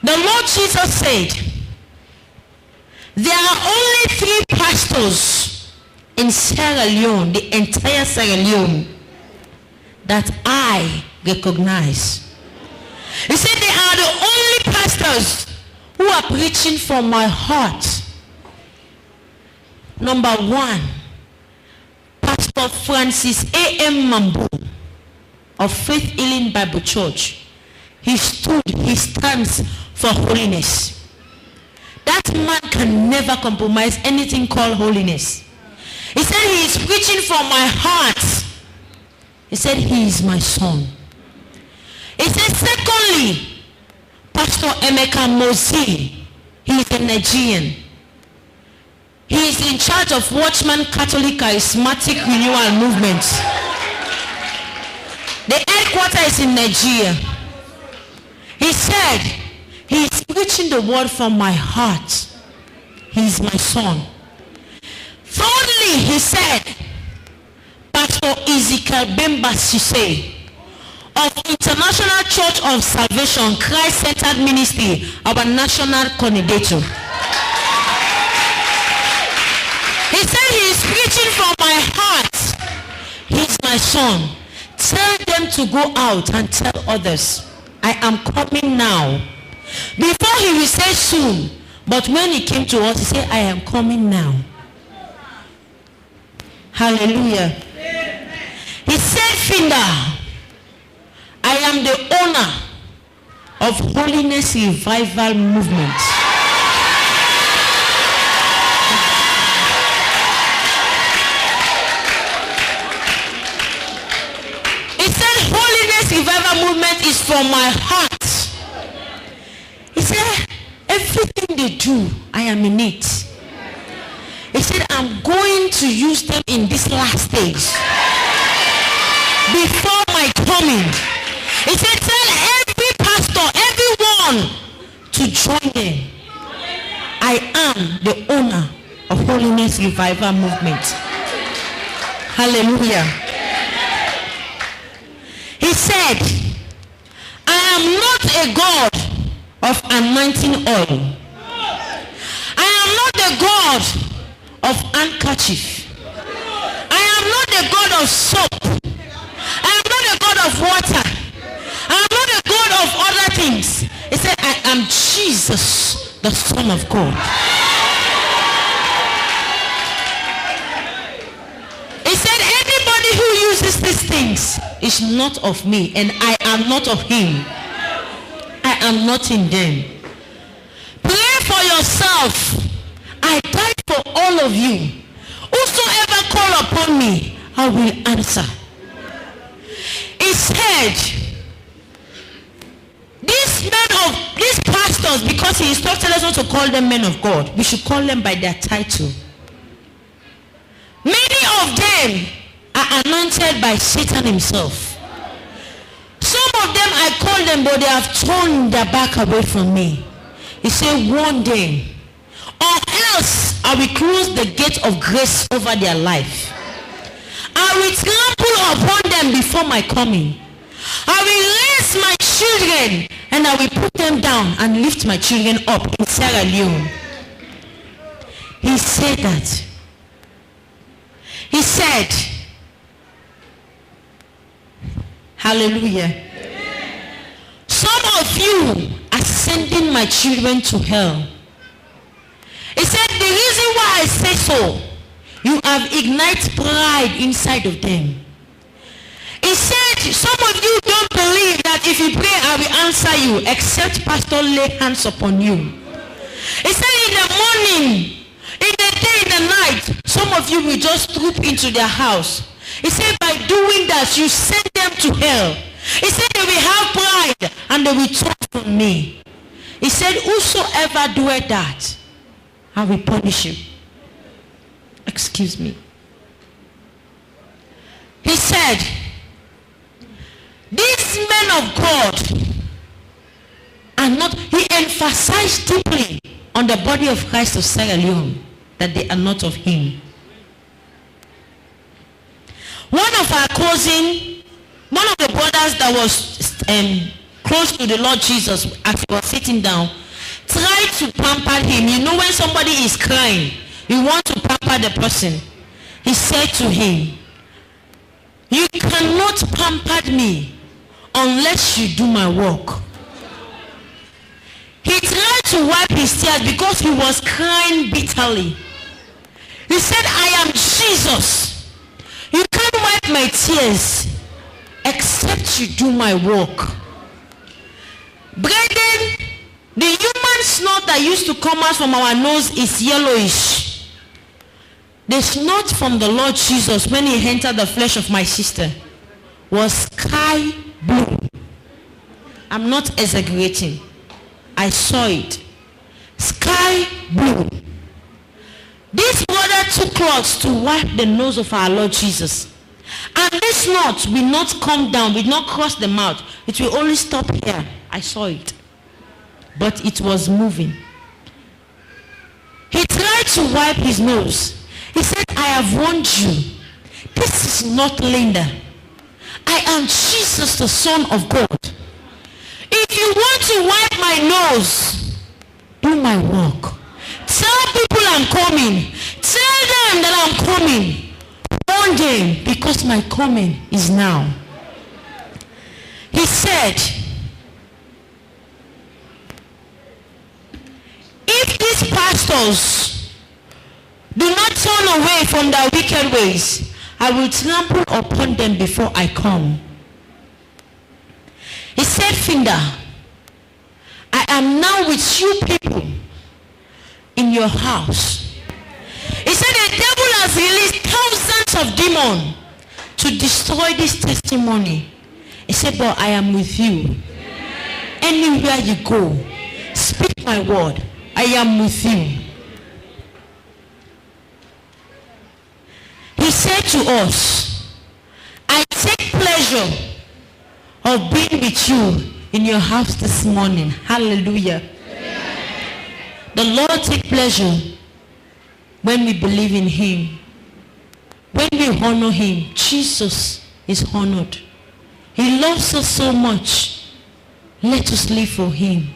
The Lord Jesus said, there are only 3 pastors in Sierra Leone, the entire Sierra Leone, that I recognize. He said they are the only pastors who are preaching from my heart. Number 1, Pastor Francis A.M. Mambo of Faith Healing Bible Church. He stands for holiness. That man can never compromise anything called holiness. He said he is preaching from my heart. He said he is my son. He said secondly, Pastor Emeka Mozi. He is a Nigerian. He is in charge of Watchman Catholic Charismatic Renewal Movement. The headquarters is in Nigeria. He said he is preaching the word from my heart. He is my son. Thirdly, he said, Pastor Ezekiel Bemba Sise of International Church of Salvation, Christ-Centered Ministry, our national coordinator. He said he is preaching from my heart. He is my son. Tell them to go out and tell others, I am coming now. Before he will say soon, but when he came to us, he said, I am coming now. Hallelujah. Amen. He said, Finda, I am the owner of Holiness Revival Movement. He said, Holiness Revival Movement is from my heart. He said, everything they do, I am in it. He said, I'm going to use them in this last stage. Before my coming. He said, tell every pastor, everyone to join them. I am the owner of Holiness Revival Movement. Hallelujah. He said, I am not a God of anointing oil. I am not the God of handkerchief. I am not the God of soap. I am not the God of water. I am not the God of other things. He said, I am Jesus, the Son of God. He said, anybody who uses these things is not of me, and I am not of him. I am not in them. Pray for yourself. I died for all of you. Whosoever call upon me, I will answer. He said, these pastors, because he instructed us not to call them men of God, we should call them by their title. Many of them are anointed by Satan himself. Some of them I call them, but they have turned their back away from me. He said, one day, or else I will close the gate of grace over their life. I will trample upon them before my coming. I will raise my children and I will put them down and lift my children up in Sierra Leone. He said that. He said, hallelujah. Amen. Some of you are sending my children to hell. He said, the reason why I say so, you have ignited pride inside of them. He said, some of you don't believe that if you pray, I will answer you, except pastor lay hands upon you. He said, in the morning, in the day, in the night, some of you will just troop into their house. He said, by doing that, you send them to hell. He said, they will have pride and they will turn from me. He said, whosoever doeth that, I will punish you. Excuse me. He said, these men of God are not, he emphasized deeply on the body of Christ of Sierra Leone that they are not of him. One of our cousin, one of the brothers that was close to the Lord Jesus as he was sitting down, tried to pamper him. You know, when somebody is crying, you want to pamper the person. He said to him, you cannot pamper me unless you do my work. He tried to wipe his tears because he was crying bitterly. He said, I am Jesus. You can't wipe my tears except you do my work. Brethren, the human snot that used to come out from our nose is yellowish. The snot from the Lord Jesus when he entered the flesh of my sister was sky blue. I'm not exaggerating. I saw it. Sky blue. This brother took cloths to wipe the nose of our Lord Jesus. And this knot will not come down, will not cross the mouth. It will only stop here. I saw it. But it was moving. He tried to wipe his nose. He said, I have warned you. This is not Linda. I am Jesus, the Son of God. If you want to wipe my nose, do my work. Tell people I'm coming. Tell them that I'm coming. Warn them, because my coming is now. He said, if these pastors do not turn away from their wicked ways, I will trample upon them before I come. He said, Finda, I am now with you people in your house. He said the devil has released thousands of demons to destroy this testimony. He said, but I am with you. Anywhere you go, speak my word. I am with you. He said to us, I take pleasure of being with you in your house this morning. Hallelujah. The Lord takes pleasure when we believe in him. When we honor him, Jesus is honored. He loves us so much. Let us live for him.